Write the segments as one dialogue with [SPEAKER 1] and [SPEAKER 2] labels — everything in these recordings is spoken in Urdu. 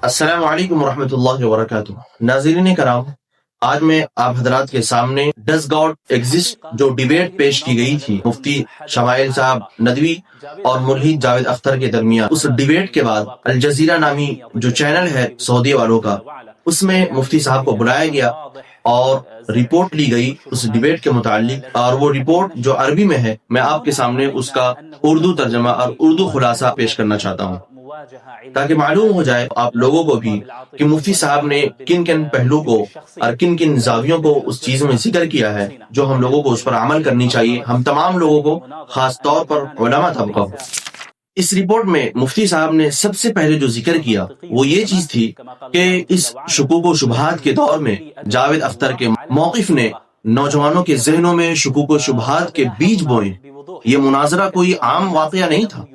[SPEAKER 1] السلام علیکم ورحمۃ اللہ وبرکاتہ۔ ناظرین کرام، آج میں آپ حضرات کے سامنے ڈز گاڈ ایگزسٹ جو ڈیبیٹ پیش کی گئی تھی مفتی شمائل صاحب ندوی اور ملحد جاوید اختر کے درمیان، اس ڈیبیٹ کے بعد الجزیرہ نامی جو چینل ہے سعودی والوں کا، اس میں مفتی صاحب کو بلایا گیا اور رپورٹ لی گئی اس ڈیبیٹ کے متعلق، اور وہ رپورٹ جو عربی میں ہے میں آپ کے سامنے اس کا اردو ترجمہ اور اردو خلاصہ پیش کرنا چاہتا ہوں تاکہ معلوم ہو جائے آپ لوگوں کو بھی کہ مفتی صاحب نے کن کن پہلو کو اور کن کن زاویوں کو اس چیز میں ذکر کیا ہے جو ہم لوگوں کو اس پر عمل کرنی چاہیے، ہم تمام لوگوں کو، خاص طور پر علماء طبقہ کو۔ اس رپورٹ میں مفتی صاحب نے سب سے پہلے جو ذکر کیا وہ یہ چیز تھی کہ اس شکوک و شبہات کے دور میں جاوید اختر کے موقف نے نوجوانوں کے ذہنوں میں شکوک و شبہات کے بیج بوئے۔ یہ مناظرہ کوئی عام واقعہ نہیں تھا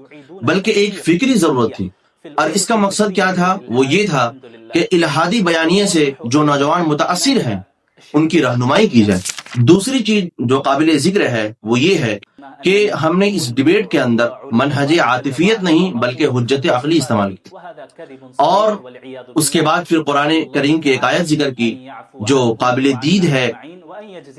[SPEAKER 1] بلکہ ایک فکری ضرورت تھی، اور اس کا مقصد کیا تھا؟ وہ یہ تھا کہ الہادی بیانیے سے جو نوجوان متاثر ہیں ان کی رہنمائی کی جائے۔ دوسری چیز جو قابل ذکر ہے وہ یہ ہے کہ ہم نے اس ڈیبیٹ کے اندر منہج عاطفیت نہیں بلکہ حجت عقلی استعمال کی، اور اس کے بعد پھر قرآن کریم کی ایک آیت ذکر کی جو قابل دید ہے،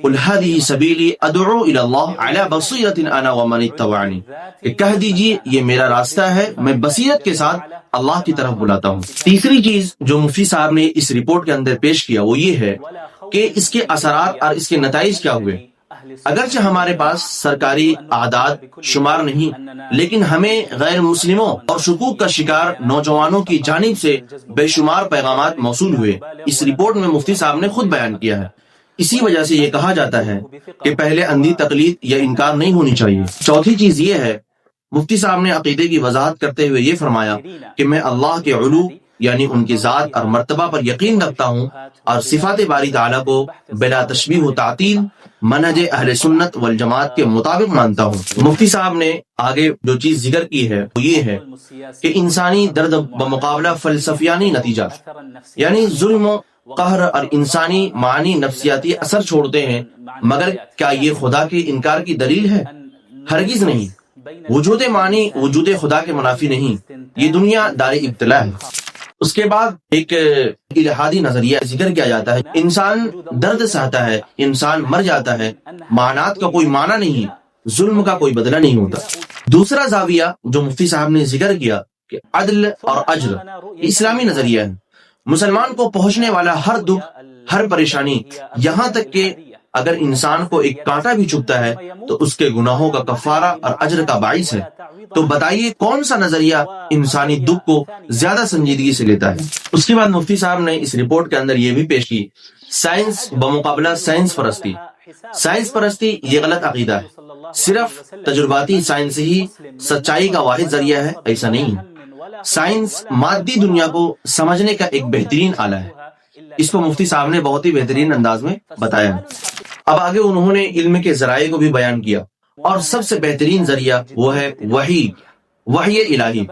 [SPEAKER 1] قل هذه سبیلی ادعو الی اللہ علی بصیرۃ انا ومن اتبعنی، کہ کہہ دیجئے یہ میرا راستہ ہے، میں بصیرت کے ساتھ اللہ کی طرف بلاتا ہوں۔ تیسری چیز جو مفتی صاحب نے اس رپورٹ کے اندر پیش کیا وہ یہ ہے کہ اس کے اثرات اور اس کے نتائج کیا ہوئے۔ اگرچہ ہمارے پاس سرکاری اعداد شمار نہیں، لیکن ہمیں غیر مسلموں اور شکوک کا شکار نوجوانوں کی جانب سے بے شمار پیغامات موصول ہوئے۔ اس رپورٹ میں مفتی صاحب نے خود بیان کیا ہے، اسی وجہ سے یہ کہا جاتا ہے کہ پہلے اندھی تقلید یا انکار نہیں ہونی چاہیے۔ چوتھی چیز یہ ہے، مفتی صاحب نے عقیدے کی وضاحت کرتے ہوئے یہ فرمایا کہ میں اللہ کے علو یعنی ان کی ذات اور مرتبہ پر یقین رکھتا ہوں، اور صفات باری تعالیٰ کو بلا تشبیہ و تعطیل منہج اہل سنت والجماعت کے مطابق مانتا ہوں۔ مفتی صاحب نے آگے جو چیز ذکر کی ہے وہ یہ ہے کہ انسانی درد بمقابلہ فلسفیانی نتیجات، یعنی ظلم و قہر اور انسانی معنی نفسیاتی اثر چھوڑتے ہیں، مگر کیا یہ خدا کے انکار کی دلیل ہے؟ ہرگز نہیں۔ وجود معنی وجود خدا کے منافی نہیں، یہ دنیا دار ابتلا ہے۔ اس کے بعد ایک الہادی نظریہ ذکر کیا جاتا ہے، انسان درد سہتا ہے، انسان مر جاتا ہے، معنات کا کوئی معنی نہیں، ظلم کا کوئی بدلہ نہیں ہوتا۔ دوسرا زاویہ جو مفتی صاحب نے ذکر کیا کہ عدل اور اجر، یہ اسلامی نظریہ ہے۔ مسلمان کو پہنچنے والا ہر دکھ، ہر پریشانی، یہاں تک کہ اگر انسان کو ایک کانٹا بھی چبھتا ہے تو اس کے گناہوں کا کفارہ اور اجر کا باعث ہے۔ تو بتائیے کون سا نظریہ انسانی دکھ کو زیادہ سنجیدگی سے لیتا ہے؟ اس کے بعد مفتی صاحب نے اس رپورٹ کے اندر یہ بھی پیش کی، سائنس بمقابلہ سائنس پرستی۔ سائنس پرستی یہ غلط عقیدہ ہے، صرف تجرباتی سائنس ہی سچائی کا واحد ذریعہ ہے، ایسا نہیں ہے۔ سائنس مادی دنیا کو سمجھنے کا ایک بہترین آلہ ہے، اس کو مفتی صاحب نے بہت ہی بہترین انداز میں بتایا۔ اب آگے انہوں نے علم کے ذرائع کو بھی بیان کیا، اور سب سے بہترین ذریعہ وہ ہے وحی الہی۔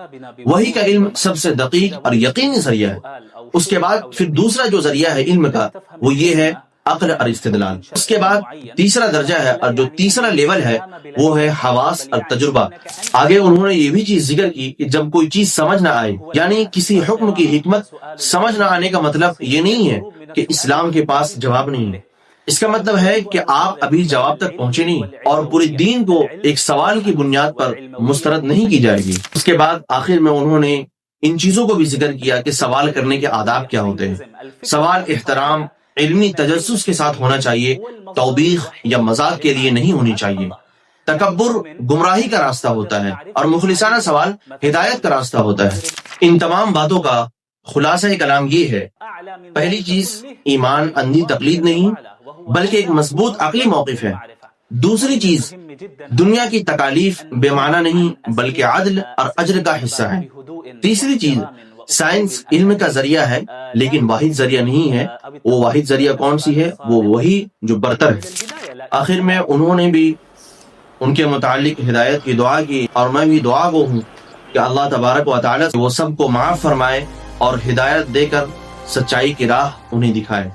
[SPEAKER 1] وحی کا علم سب سے دقیق اور یقینی ذریعہ ہے۔ اس کے بعد پھر دوسرا جو ذریعہ ہے علم کا وہ یہ ہے عقل اور استدلال۔ اس کے بعد تیسرا درجہ ہے اور جو تیسرا لیول ہے وہ ہے حواس اور تجربہ۔ آگے انہوں نے یہ بھی چیز ذکر کی کہ جب کوئی چیز سمجھ نہ آئے، یعنی کسی حکم کی حکمت سمجھ نہ آنے کا مطلب یہ نہیں ہے کہ اسلام کے پاس جواب نہیں ہے، اس کا مطلب ہے کہ آپ ابھی جواب تک پہنچے نہیں، اور پورے دین کو ایک سوال کی بنیاد پر مسترد نہیں کی جائے گی۔ اس کے بعد آخر میں انہوں نے ان چیزوں کو بھی ذکر کیا کہ سوال کرنے کے آداب کیا ہوتے ہیں۔ سوال احترام، علمی تجسس کے ساتھ ہونا چاہیے، توبیخ یا مذاق کے لیے نہیں ہونی چاہیے۔ تکبر گمراہی کا راستہ ہوتا ہے، اور مخلصانہ سوال ہدایت کا راستہ ہوتا ہے۔ ان تمام باتوں کا خلاصہ کلام یہ ہے، پہلی چیز ایمان اندھی تقلید نہیں بلکہ ایک مضبوط عقلی موقف ہے۔ دوسری چیز دنیا کی تکالیف بے معنی نہیں بلکہ عدل اور اجر کا حصہ ہے۔ تیسری چیز سائنس علم کا ذریعہ ہے لیکن واحد ذریعہ نہیں ہے۔ وہ واحد ذریعہ کون سی ہے؟ وہ وہی جو برتر ہے۔ آخر میں انہوں نے بھی ان کے متعلق ہدایت کی دعا کی، اور میں بھی دعا گو ہوں کہ اللہ تبارک و تعالیٰ وہ سب کو معاف فرمائے اور ہدایت دے کر سچائی کی راہ انہیں دکھائے۔